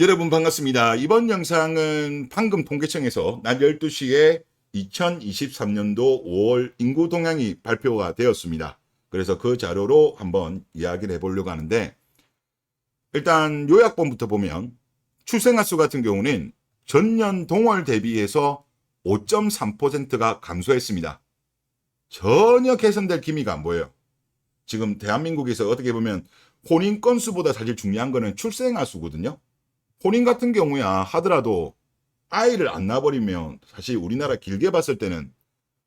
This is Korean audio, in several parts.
여러분 반갑습니다. 이번 영상은 방금 통계청에서 낮 12시에 2023년도 5월 인구 동향이 발표가 되었습니다. 그래서 그 자료로 한번 이야기를 해보려고 하는데, 일단 요약본부터 보면 출생아 수 같은 경우는 전년 동월 대비해서 5.3%가 감소했습니다. 전혀 개선될 기미가 안 보여요. 지금 대한민국에서 어떻게 보면 혼인 건수보다 사실 중요한 거는 출생아 수거든요. 혼인 같은 경우야 하더라도 아이를 안 낳아버리면 사실 우리나라 길게 봤을 때는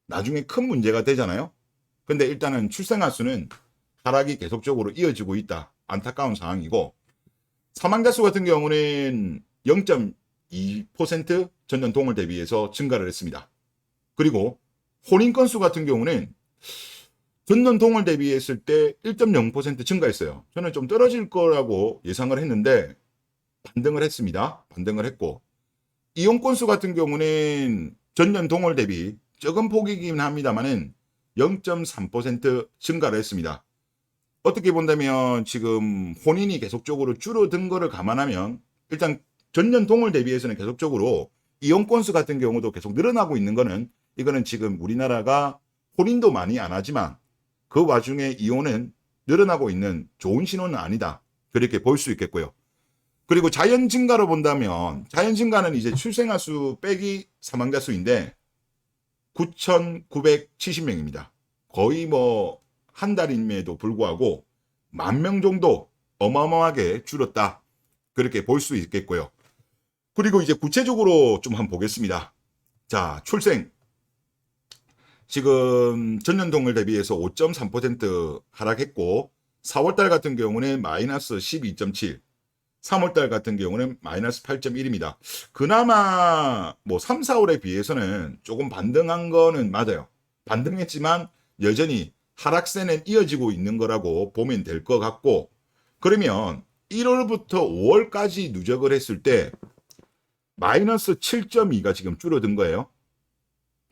나중에 큰 문제가 되잖아요. 근데 일단은 출생아 수는 하락이 계속적으로 이어지고 있다. 안타까운 상황이고, 사망자 수 같은 경우는 0.2% 전년 동월 대비해서 증가를 했습니다. 그리고 혼인 건수 같은 경우는 전년 동월 대비했을 때 1.0% 증가했어요. 저는 좀 떨어질 거라고 예상을 했는데 반등을 했습니다. 반등을 했고, 이용 건수 같은 경우는 전년 동월 대비 적은 폭이긴 합니다만은 0.3% 증가를 했습니다. 어떻게 본다면 지금 혼인이 계속적으로 줄어든 거를 감안하면 일단 전년 동월 대비해서는 계속적으로 이용 건수 같은 경우도 계속 늘어나고 있는 거는, 이거는 지금 우리나라가 혼인도 많이 안 하지만 그 와중에 이혼은 늘어나고 있는 좋은 신호는 아니다. 그렇게 볼 수 있겠고요. 그리고 자연 증가로 본다면 자연 증가는 이제 출생아 수 빼기 사망자 수인데 9,970명입니다. 거의 뭐 한 달임에도 불구하고 10,000명 정도 어마어마하게 줄었다. 그렇게 볼 수 있겠고요. 그리고 이제 구체적으로 좀 한번 보겠습니다. 자, 출생. 지금 전년 동월 대비해서 5.3% 하락했고, 4월달 같은 경우는 마이너스 12.7, 3월달 같은 경우는 마이너스 8.1입니다. 그나마 뭐 3, 4월에 비해서는 조금 반등한 거는 맞아요. 반등했지만 여전히 하락세는 이어지고 있는 거라고 보면 될 것 같고, 그러면 1월부터 5월까지 누적을 했을 때 마이너스 7.2가 지금 줄어든 거예요.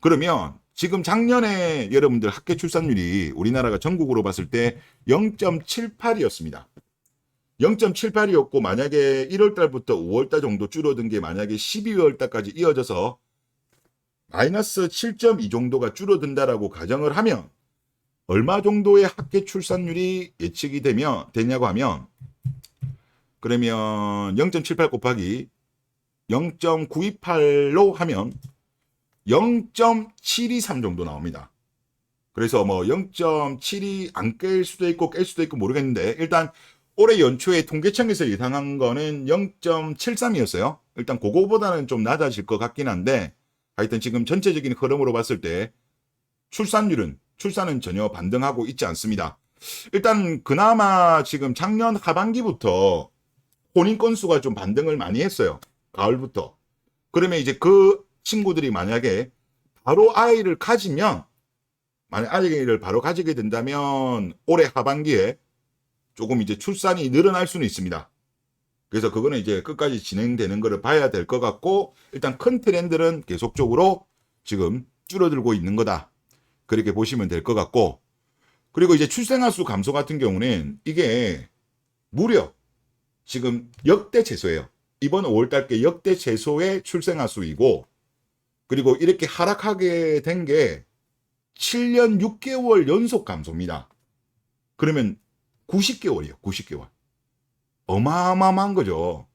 그러면 지금 작년에 여러분들 학계 출산율이 우리나라가 전국으로 봤을 때 0.78이었습니다. 0.78이었고, 만약에 1월달부터 5월달 정도 줄어든 게 만약에 12월달까지 이어져서 마이너스 7.2 정도가 줄어든다라고 가정을 하면 얼마 정도의 학계 출산율이 예측이 되냐고 하면, 그러면 0.78 곱하기 0.928로 하면 0.723 정도 나옵니다. 그래서 뭐 0.7이 안 깰 수도 있고 깰 수도 있고 모르겠는데, 일단 올해 연초에 통계청에서 예상한 거는 0.73이었어요. 일단 그거보다는 좀 낮아질 것 같긴 한데, 하여튼 지금 전체적인 흐름으로 봤을 때 출산은 전혀 반등하고 있지 않습니다. 일단 그나마 지금 작년 하반기부터 혼인 건수가 좀 반등을 많이 했어요. 가을부터. 그러면 이제 그 친구들이 만약에 바로 아이를 가지면, 만약 아이를 바로 가지게 된다면 올해 하반기에 조금 이제 출산이 늘어날 수는 있습니다. 그래서 그거는 이제 끝까지 진행되는 거를 봐야 될 것 같고, 일단 큰 트렌드는 계속적으로 지금 줄어들고 있는 거다. 그렇게 보시면 될 것 같고, 그리고 이제 출생아 수 감소 같은 경우는 이게 무려 지금 역대 최소예요. 이번 5월달께 역대 최소의 출생아 수이고, 그리고 이렇게 하락하게 된 게 7년 6개월 연속 감소입니다. 그러면 90개월이에요. 90개월. 어마어마한 거죠.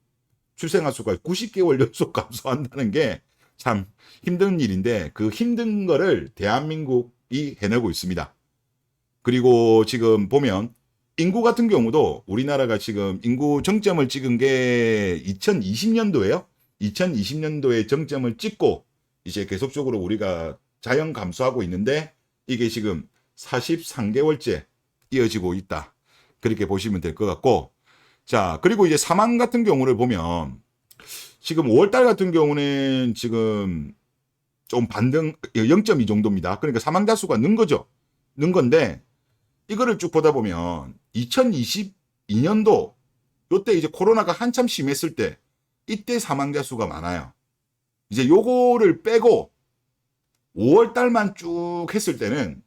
출생아 수가 90개월 연속 감소한다는 게 참 힘든 일인데, 그 힘든 거를 대한민국이 해내고 있습니다. 그리고 지금 보면 인구 같은 경우도 우리나라가 지금 인구 정점을 찍은 게 2020년도에요. 2020년도에 정점을 찍고 이제 계속적으로 우리가 자연 감소하고 있는데, 이게 지금 43개월째 이어지고 있다. 그렇게 보시면 될 것 같고, 자, 그리고 이제 사망 같은 경우를 보면 지금 5월달 같은 경우는 지금 좀 반등 0.2 정도입니다. 그러니까 사망자 수가 는 거죠. 는 건데, 이거를 쭉 보다 보면 2022년도 요때 이제 코로나가 한참 심했을 때 이때 사망자 수가 많아요. 이제 요거를 빼고 5월 달만 쭉 했을 때는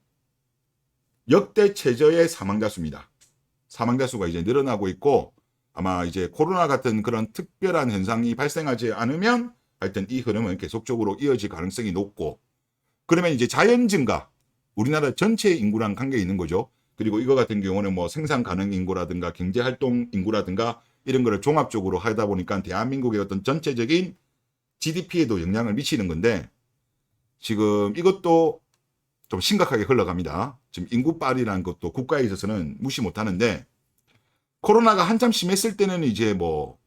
역대 최저의 사망자 수입니다. 사망자 수가 이제 늘어나고 있고, 아마 이제 코로나 같은 그런 특별한 현상이 발생하지 않으면 하여튼 이 흐름은 계속적으로 이어질 가능성이 높고, 그러면 이제 자연 증가, 우리나라 전체 인구랑 관계 있는 거죠. 그리고 이거 같은 경우는 뭐 생산 가능 인구라든가 경제 활동 인구라든가 이런 거를 종합적으로 하다 보니까 대한민국의 어떤 전체적인 GDP에도 영향을 미치는 건데, 지금 이것도 좀 심각하게 흘러갑니다. 지금 인구빨이라는 것도 국가에 있어서는 무시 못 하는데, 코로나가 한참 심했을 때는 이제 뭐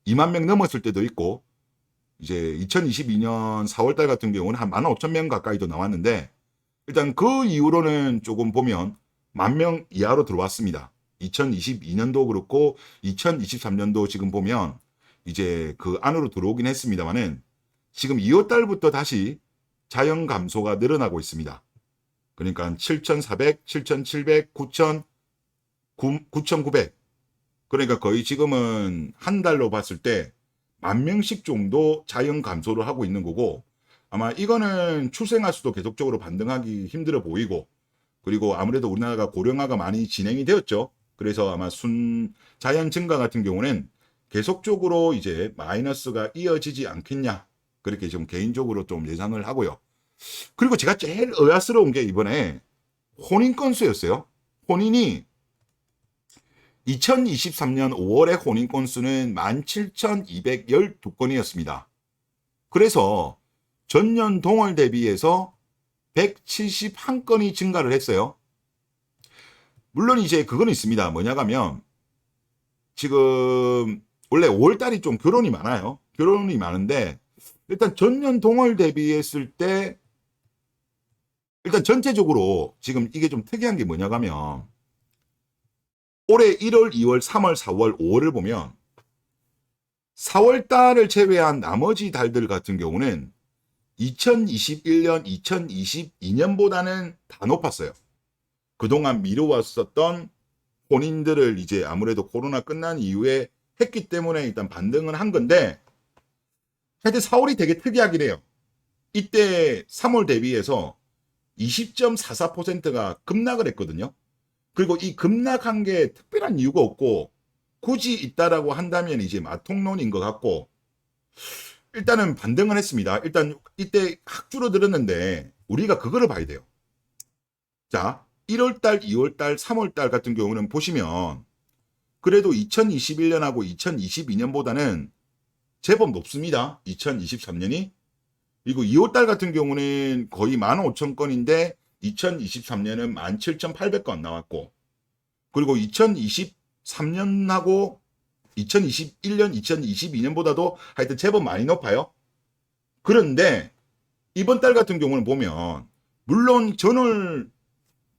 2만 명 넘었을 때도 있고, 이제 2022년 4월달 같은 경우는 한 15,000명 가까이도 나왔는데, 일단 그 이후로는 조금 보면 10,000명 이하로 들어왔습니다. 2022년도 그렇고 2023년도 지금 보면 이제 그 안으로 들어오긴 했습니다만은, 지금 2월달부터 다시 자연 감소가 늘어나고 있습니다. 그러니까 7,400, 7,700, 9,000, 9,900. 그러니까 거의 지금은 한 달로 봤을 때 10,000명씩 정도 자연 감소를 하고 있는 거고, 아마 이거는 출생아 수도 계속적으로 반등하기 힘들어 보이고, 그리고 아무래도 우리나라가 고령화가 많이 진행이 되었죠. 그래서 아마 자연 증가 같은 경우는 계속적으로 이제 마이너스가 이어지지 않겠냐, 그렇게 좀 개인적으로 좀 예상을 하고요. 그리고 제가 제일 의아스러운 게 이번에 혼인 건수였어요. 혼인이 2023년 5월에 혼인 건수는 17,212건이었습니다. 그래서 전년 동월 대비해서 171건이 증가를 했어요. 물론 이제 그건 있습니다. 뭐냐면 지금 원래 5월달이 좀 결혼이 많아요. 결혼이 많은데, 일단 전년 동월 대비했을 때 일단 전체적으로 지금 이게 좀 특이한 게 뭐냐면, 올해 1월, 2월, 3월, 4월, 5월을 보면 4월 달을 제외한 나머지 달들 같은 경우는 2021년, 2022년보다는 다 높았어요. 그동안 미뤄왔었던 혼인들을 이제 아무래도 코로나 끝난 이후에 했기 때문에 일단 반등은 한 건데, 하여튼 4월이 되게 특이하긴 해요. 이때 3월 대비해서 20.44%가 급락을 했거든요. 그리고 이 급락한 게 특별한 이유가 없고, 굳이 있다라고 한다면 이제 마통론인 것 같고, 일단은 반등을 했습니다. 일단 이때 확 줄어들었는데 우리가 그거를 봐야 돼요. 자, 1월달, 2월달, 3월달 같은 경우는 보시면 그래도 2021년하고 2022년보다는 제법 높습니다. 2023년이. 그리고 2월달 같은 경우는 거의 15,000건인데 2023년은 17,800건 나왔고, 그리고 2023년하고 2021년, 2022년보다도 하여튼 제법 많이 높아요. 그런데 이번 달 같은 경우는 보면 물론 전월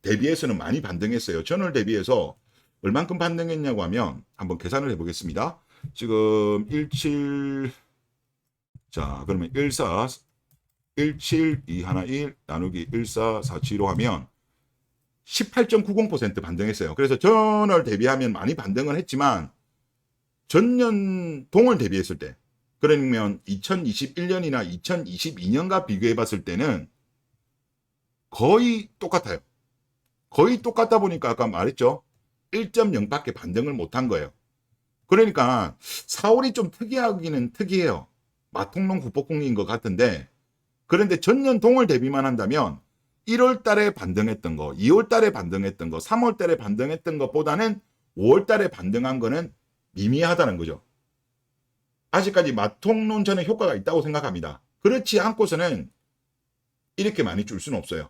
대비해서는 많이 반등했어요. 전월 대비해서 얼만큼 반등했냐고 하면 한번 계산을 해보겠습니다. 지금 17, 자 그러면 14, 17, 2, 1, 1 나누기 14, 4, 7로 하면 18.90% 반등했어요. 그래서 전월 대비하면 많이 반등을 했지만 전년 동월 대비했을 때, 그러면 2021년이나 2022년과 비교해 봤을 때는 거의 똑같아요. 거의 똑같다 보니까 아까 말했죠. 1.0밖에 반등을 못한 거예요. 그러니까 4월이 좀 특이하기는 특이해요. 마통론 국보국리인 것 같은데, 그런데 전년 동월 대비만 한다면 1월 달에 반등했던 거, 2월 달에 반등했던 거, 3월 달에 반등했던 것보다는 5월 달에 반등한 거는 미미하다는 거죠. 아직까지 마통론 전에 효과가 있다고 생각합니다. 그렇지 않고서는 이렇게 많이 줄 수는 없어요.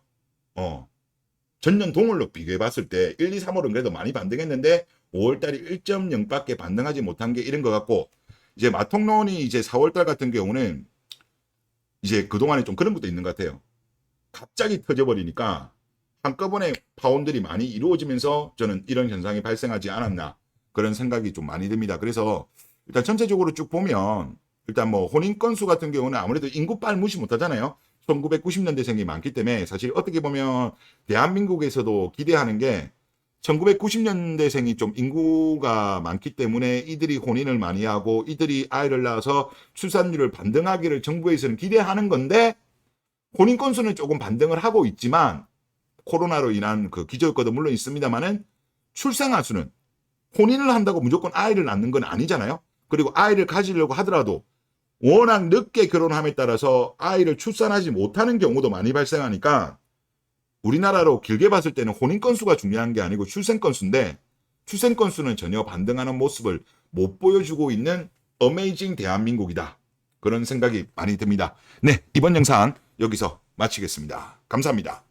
전년 동월로 비교해 봤을 때 1, 2, 3월은 그래도 많이 반등했는데 5월달이 1.0밖에 반등하지 못한 게 이런 것 같고, 이제 마통론이 이제 4월달 같은 경우는 이제 그동안에 좀 그런 것도 있는 것 같아요. 갑자기 터져버리니까 한꺼번에 파혼들이 많이 이루어지면서 저는 이런 현상이 발생하지 않았나, 그런 생각이 좀 많이 듭니다. 그래서 일단 전체적으로 쭉 보면 일단 뭐 혼인 건수 같은 경우는 아무래도 인구빨 무시 못하잖아요. 1990년대생이 많기 때문에 사실 어떻게 보면 대한민국에서도 기대하는 게 1990년대생이 좀 인구가 많기 때문에 이들이 혼인을 많이 하고 이들이 아이를 낳아서 출산율을 반등하기를 정부에서는 기대하는 건데, 혼인 건수는 조금 반등을 하고 있지만 코로나로 인한 그 기저효과도 물론 있습니다만은 출생아 수는 혼인을 한다고 무조건 아이를 낳는 건 아니잖아요. 그리고 아이를 가지려고 하더라도 워낙 늦게 결혼함에 따라서 아이를 출산하지 못하는 경우도 많이 발생하니까 우리나라로 길게 봤을 때는 혼인 건수가 중요한 게 아니고 출생 건수인데 출생 건수는 전혀 반등하는 모습을 못 보여주고 있는 어메이징 대한민국이다. 그런 생각이 많이 듭니다. 네, 이번 영상 여기서 마치겠습니다. 감사합니다.